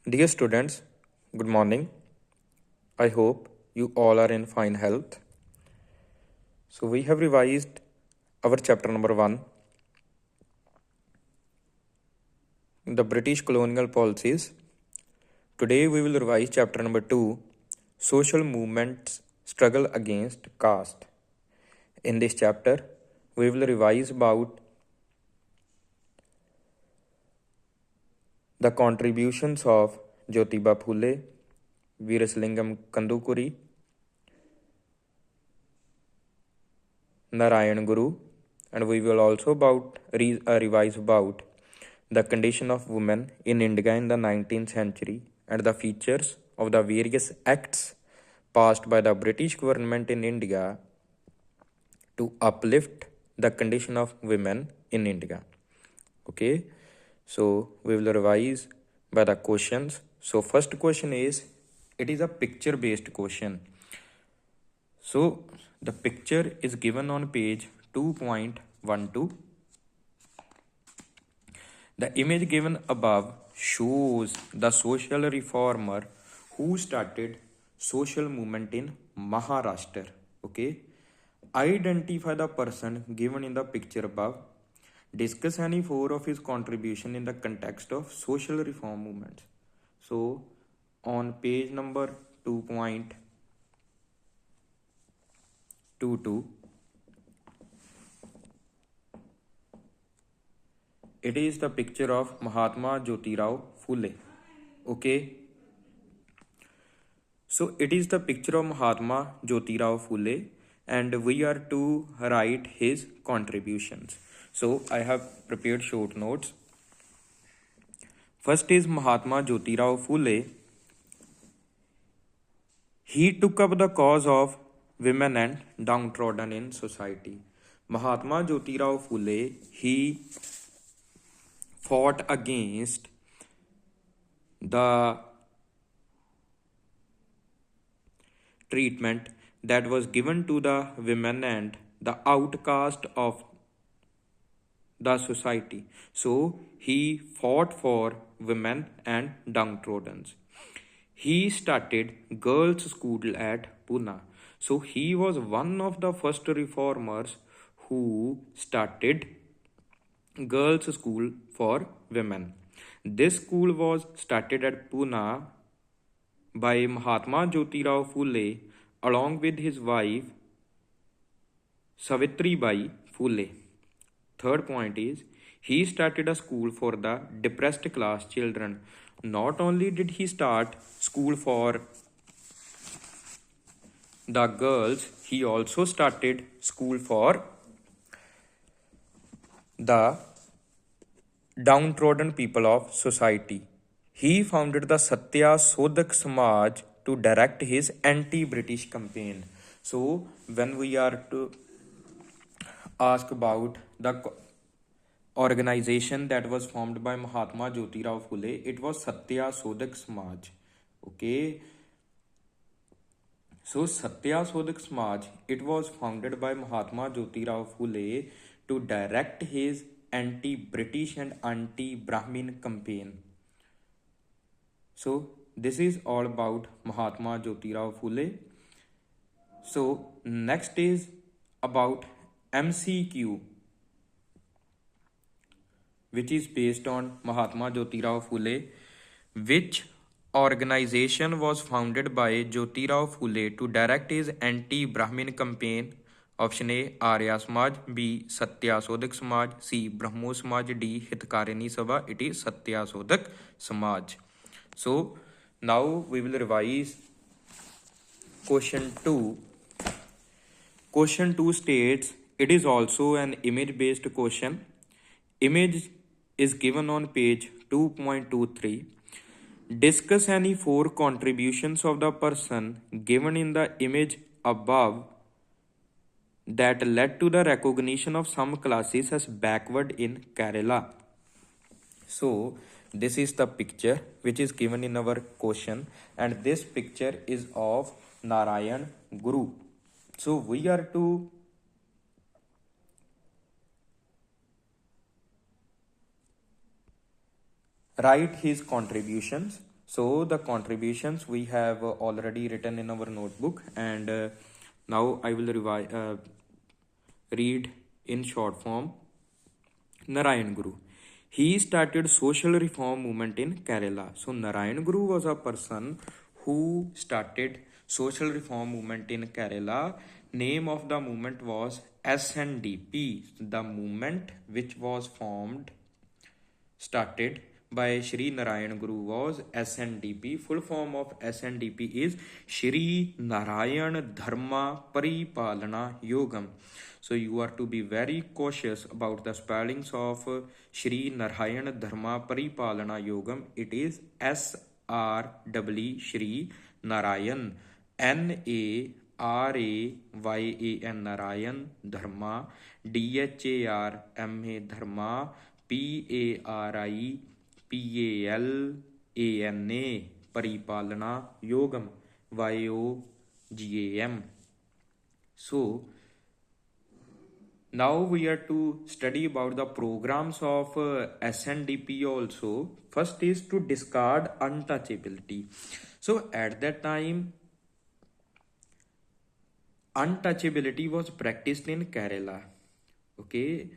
Dear students, good morning. I hope you all are in fine health. So, we have revised our chapter number 1, the British colonial policies. Today, we will revise chapter number 2, social movements struggle against caste. In this chapter, we will revise about the contributions of Jyotiba Phule, Veerasalingam Kandukuri, Narayan Guru, and we will also revise about the condition of women in India in the 19th century and the features of the various acts passed by the British government in India to uplift the condition of women in India. Okay, so we will revise by the questions. So first question is, it is a picture based question. So the picture is given on page 2.12. The image given above shows the social reformer who started social movement in Maharashtra. Okay. Identify the person given in the picture above. Discuss any four of his contribution in the context of social reform movements. So on page number 2.22, it is the picture of Mahatma Jyotirao Phule. Okay. So it is the picture of Mahatma Jyotirao Phule and we are to write his contributions. So I have prepared short notes. First is Mahatma Jyotirao Phule. He took up the cause of women and downtrodden in society. Mahatma Jyotirao Phule, he fought against the treatment that was given to the women and the outcast of the society. So he fought for women and downtrodden. He started girls' school at Pune. So he was one of the first reformers who started girls' school for women. This school was started at Pune by Mahatma Jyotirao Phule along with his wife Savitribai Phule. Third point is, he started a school for the depressed class children. Not only did he start school for the girls, he also started school for the downtrodden people of society. He founded the Satya Sodhak Samaj to direct his anti-British campaign. So when we are to ask about the organization that was formed by Mahatma Jyotirao Phule, it was Satya Sodhak Samaj. Okay. So Satya Sodhak Samaj, it was founded by Mahatma Jyotirao Phule to direct his anti-British and anti-Brahmin campaign. So this is all about Mahatma Jyotirao Phule. So next is about MCQ, which is based on Mahatma Jyotirao Phule. Which organization was founded by Jyotirao Phule to direct his anti-Brahmin campaign? Option A, Arya Samaj. B, Satya Sodhak Samaj. C, Brahmo Samaj. D, Hitkarini Sabha. It is Satya Sodhak Samaj. So now we will revise question 2. Question 2 states, it is also an image based question. Image is given on page 2.23. Discuss any four contributions of the person given in the image above that led to the recognition of some classes as backward in Kerala. So this is the picture which is given in our question, and this picture is of Narayan Guru. So we are to write his contributions. So the contributions we have already written in our notebook, and now I will read in short form. Narayan Guru. He started social reform movement in Kerala. So Narayan Guru was a person who started social reform movement in Kerala. Name of the movement was SNDP. The movement which was started by Shri Narayan Guru was SNDP. Full form of SNDP is Shri Narayan Dharma Paripalana Yogam. So you are to be very cautious about the spellings of Shri Narayan Dharma Paripalana Yogam. It is SRE Shri Narayan, NARAYAN Narayan Dharma, DHARMA Dharma, PARIPALANA Paripalana Yogam, YOGAM. So now we are to study about the programs of SNDP also. First is to discard untouchability. So at that time, untouchability was practiced in Kerala. Okay,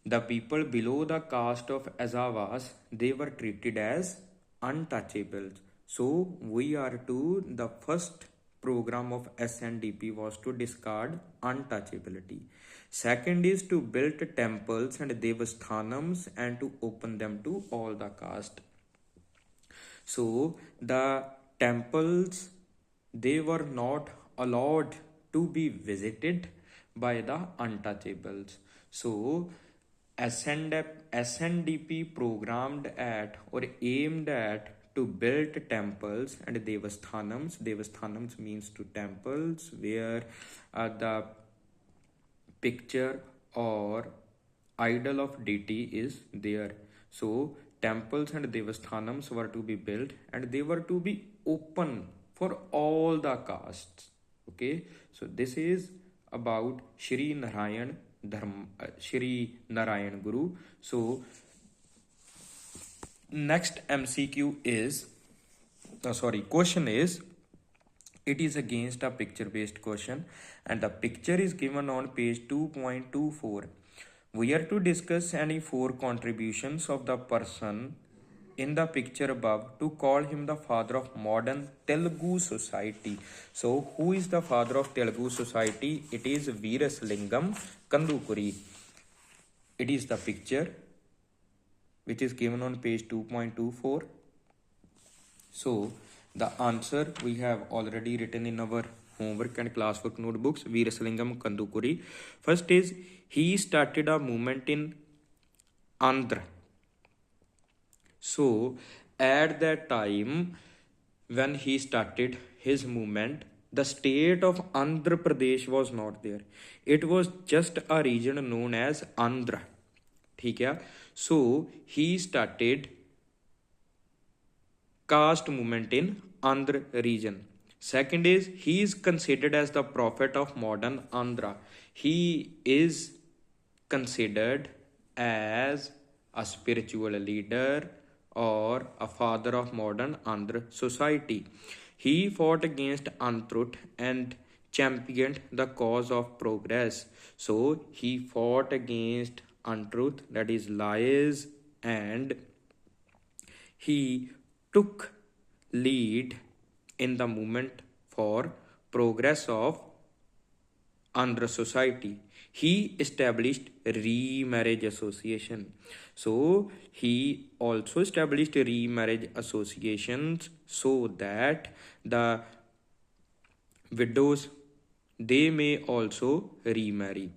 the people below the caste of Azavas, they were treated as untouchables. So we are to the first program of SNDP was to discard untouchability. Second is to build temples and devasthanams and to open them to all the caste. So the temples, they were not allowed to be visited by the untouchables. So SNDP programmed at or aimed at to build temples and devasthanams. Devasthanams means to temples where the picture or idol of deity is there. So temples and devasthanams were to be built and they were to be open for all the castes. Okay, so this is about Shri Narayan Shri Narayan Guru. So next MCQ is question is, it is against a picture based question and the picture is given on page 2.24. We are to discuss any 4 contributions of the person in the picture above to call him the father of modern Telugu society. So who is the father of Telugu society? It is Veerasalingam Kandukuri. It is the picture which is given on page 2.24. So the answer we have already written in our homework and classwork notebooks. Veerasalingam Kandukuri. First is, he started a movement in Andhra. So at that time when he started his movement, the state of Andhra Pradesh was not there. It was just a region known as Andhra. ठीक है. So he started caste movement in Andhra region. Second is, he is considered as the prophet of modern Andhra. He is considered as a spiritual leader or a father of modern Andhra society. He fought against untruth and championed the cause of progress. So he fought against untruth, that is lies, and he took lead in the movement for progress of Andhra society. He established remarriage association. So he also established remarriage associations so that the widows, they may also remarry.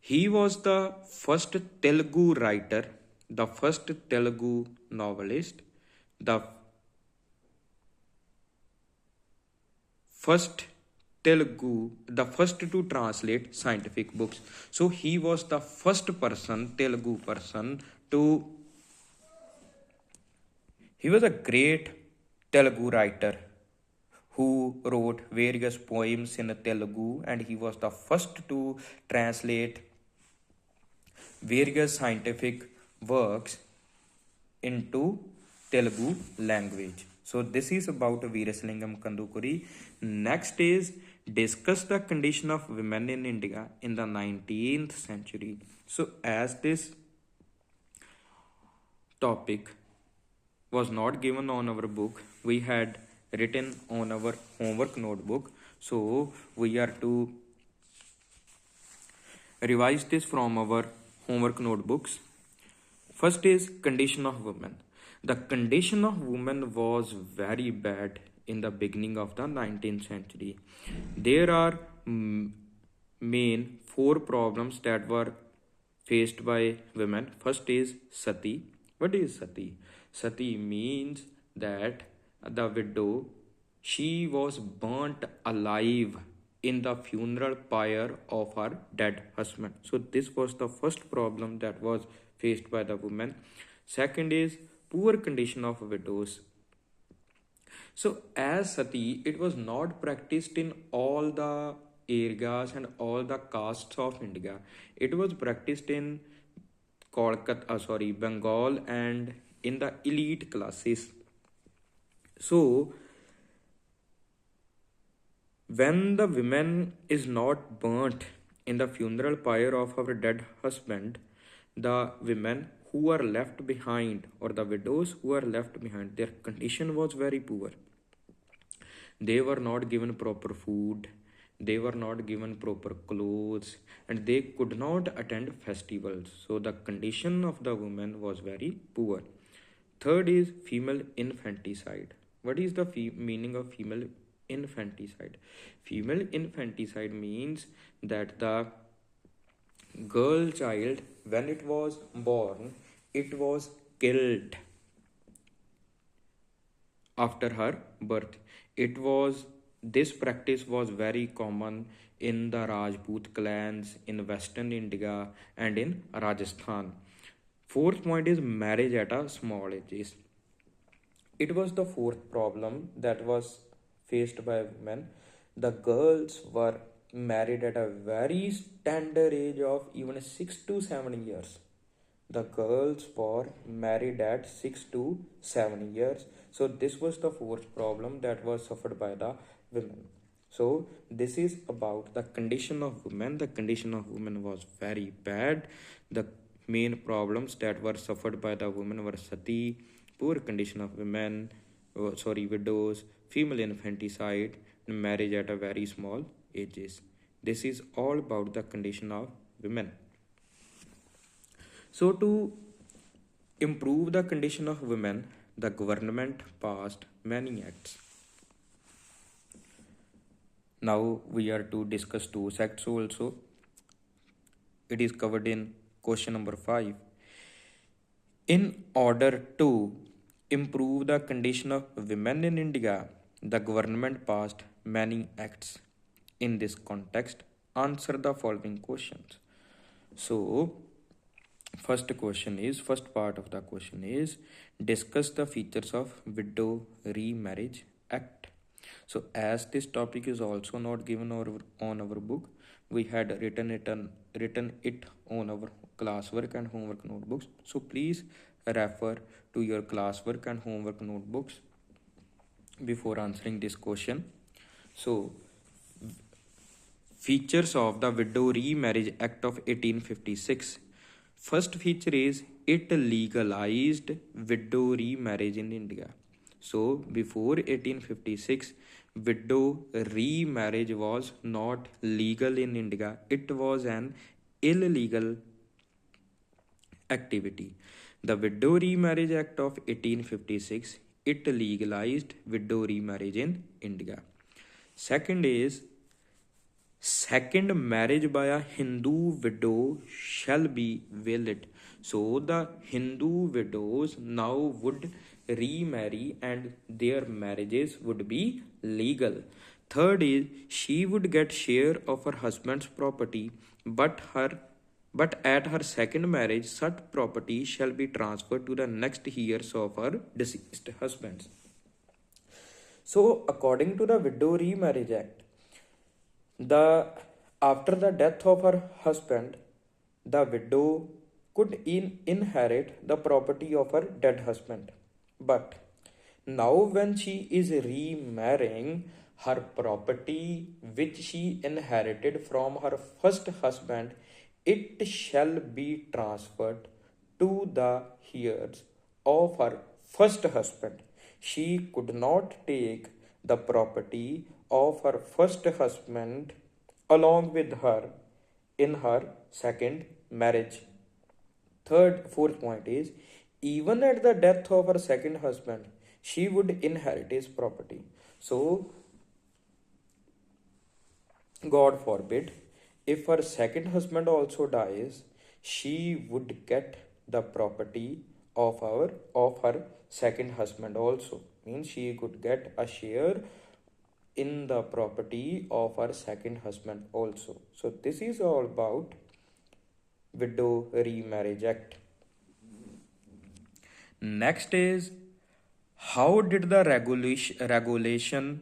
He was the first Telugu writer, the first Telugu novelist, the first to translate scientific books. So he was the first person, Telugu person, he was a great Telugu writer who wrote various poems in Telugu, and he was the first to translate various scientific works into Telugu language. So this is about Veerasalingam Kandukuri. Next is discuss the condition of women in India in the 19th century. So as this topic was not given on our book, we had written on our homework notebook. So we are to revise this from our homework notebooks. First is condition of women. The condition of women was very bad in the beginning of the 19th century. There are main four problems that were faced by women. First is sati. What is sati? Sati means that the widow, she was burnt alive in the funeral pyre of her dead husband. So this was the first problem that was faced by the women. Second is poor condition of widows. So as sati, it was not practiced in all the areas and all the castes of India. It was practiced in Bengal and in the elite classes. So when the woman is not burnt in the funeral pyre of her dead husband, the women who are left behind, or the widows who are left behind, their condition was very poor. They were not given proper food, they were not given proper clothes, and they could not attend festivals. So the condition of the woman was very poor. Third is female infanticide. What is the meaning of female infanticide? Female infanticide means that the girl child, when it was born, it was killed after her birth. This practice was very common in the Rajput clans in Western India and in Rajasthan. Fourth point is marriage at a small age. It was the fourth problem that was faced by women. The girls were married at a very tender age of even 6 to 7 years. The girls were married at 6 to 7 years. So this was the fourth problem that was suffered by the women. So this is about the condition of women. The condition of women was very bad. The main problems that were suffered by the women were sati, poor condition of women, widows, female infanticide, and marriage at a very small ages. This is all about the condition of women. So to improve the condition of women, the government passed many acts. Now we are to discuss two acts also. It is covered in question number 5. In order to improve the condition of women in India, the government passed many acts. In this context, answer the following questions. So, first part of the question is discuss the features of Widow Remarriage Act. So as this topic is also not given on our book, we had written it on our classwork and homework notebooks. So please refer to your classwork and homework notebooks before answering this question. So features of the Widow Remarriage Act of 1856. First feature is it legalized widow remarriage in India. So before 1856, widow remarriage was not legal in India. It was an illegal activity. The Widow Remarriage Act of 1856, it legalized widow remarriage in India. Second is second marriage by a Hindu widow shall be valid. So the Hindu widows now would remarry and their marriages would be legal. Third is she would get share of her husband's property, but at her second marriage such property shall be transferred to the next heirs of her deceased husbands. So according to the Widow Remarriage Act, after the death of her husband, the widow could inherit the property of her dead husband. But now, when she is remarrying, her property which she inherited from her first husband, it shall be transferred to the heirs of her first husband. She could not take the property of her first husband along with her in her second marriage. Fourth point is, even at the death of her second husband, she would inherit his property. So, God forbid, if her second husband also dies, she would get the property of her second husband also. Means she could get a share in the property of her second husband also. So this is all about Widow Remarriage Act. Next is, how did the regulation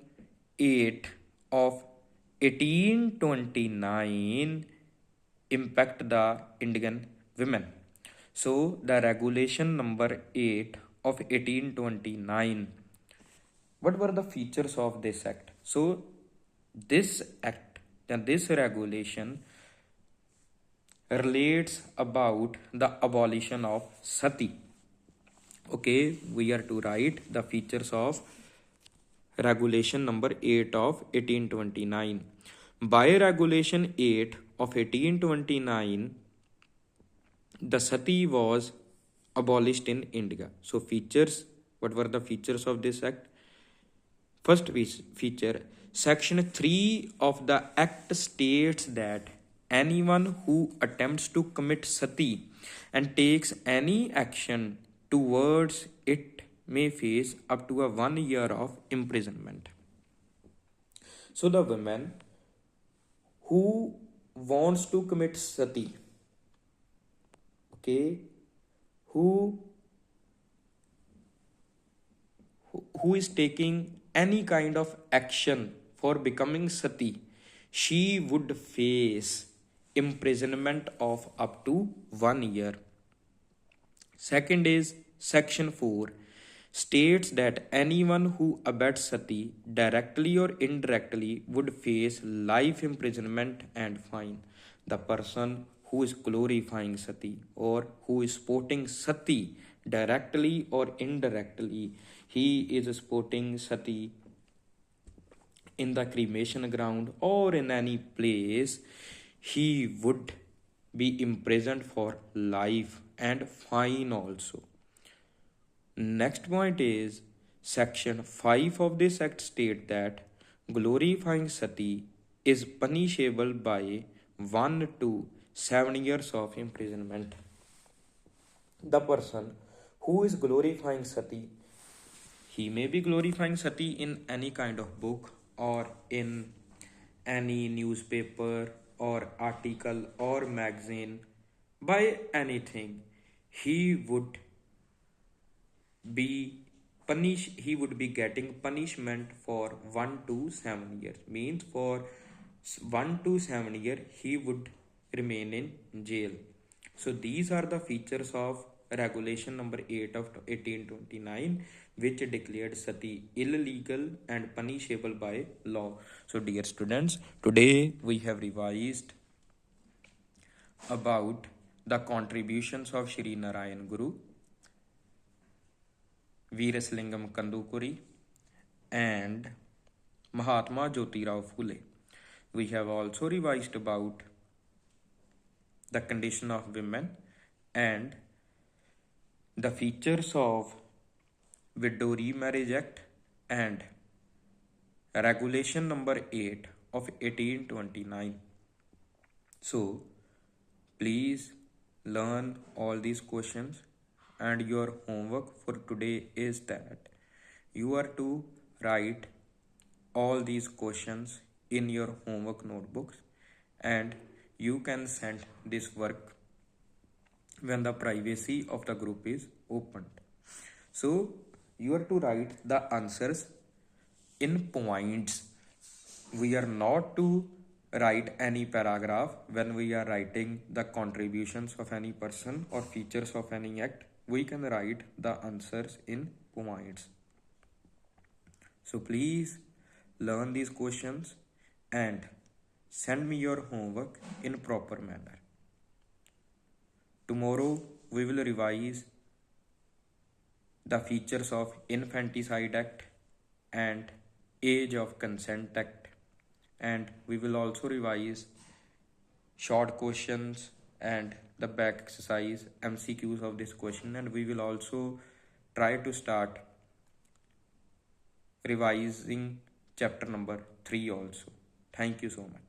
8 of 1829 impact the Indian women? So the regulation number 8 of 1829, what were the features of this act? So this act and this regulation relates about the abolition of sati. Okay, we are to write the features of regulation number 8 of 1829. By regulation 8 of 1829, the sati was abolished in India. So features, what were the features of this act? First feature, section 3 of the act states that anyone who attempts to commit sati and takes any action towards it may face up to 1 year of imprisonment. So the woman who wants to commit sati, okay, who is taking any kind of action for becoming sati, she would face imprisonment of up to 1 year. Second is section 4 states that anyone who abets sati directly or indirectly would face life imprisonment and fine. The person who is glorifying sati or who is supporting sati directly or indirectly, he is supporting sati in the cremation ground or in any place, he would be imprisoned for life and fine also. Next point is, section 5 of this act state that glorifying sati is punishable by 1 to 7 years of imprisonment. The person who is glorifying sati, he may be glorifying sati in any kind of book or in any newspaper or article or magazine, by anything. He would be he would be getting punishment for 1 to 7 years. Means for 1 to 7 year he would remain in jail. So these are the features of regulation number 8 of 1829, which declared sati illegal and punishable by law. So dear students, today we have revised about the contributions of Shri Narayan Guru, Veerasalingam Kandukuri, and Mahatma Jyotirao Phule. We have also revised about the condition of women and the features of Widow Remarriage Act and regulation number 8 of 1829. So please learn all these questions, and your homework for today is that you are to write all these questions in your homework notebooks, and you can send this work when the privacy of the group is opened. So you are to write the answers in points. We are not to write any paragraph when we are writing the contributions of any person or features of any act. We can write the answers in points. So please learn these questions and send me your homework in proper manner. Tomorrow we will revise the features of Infanticide Act and Age of Consent Act, and we will also revise short questions and the back exercise MCQs of this question, and we will also try to start revising chapter number 3 also. Thank you so much.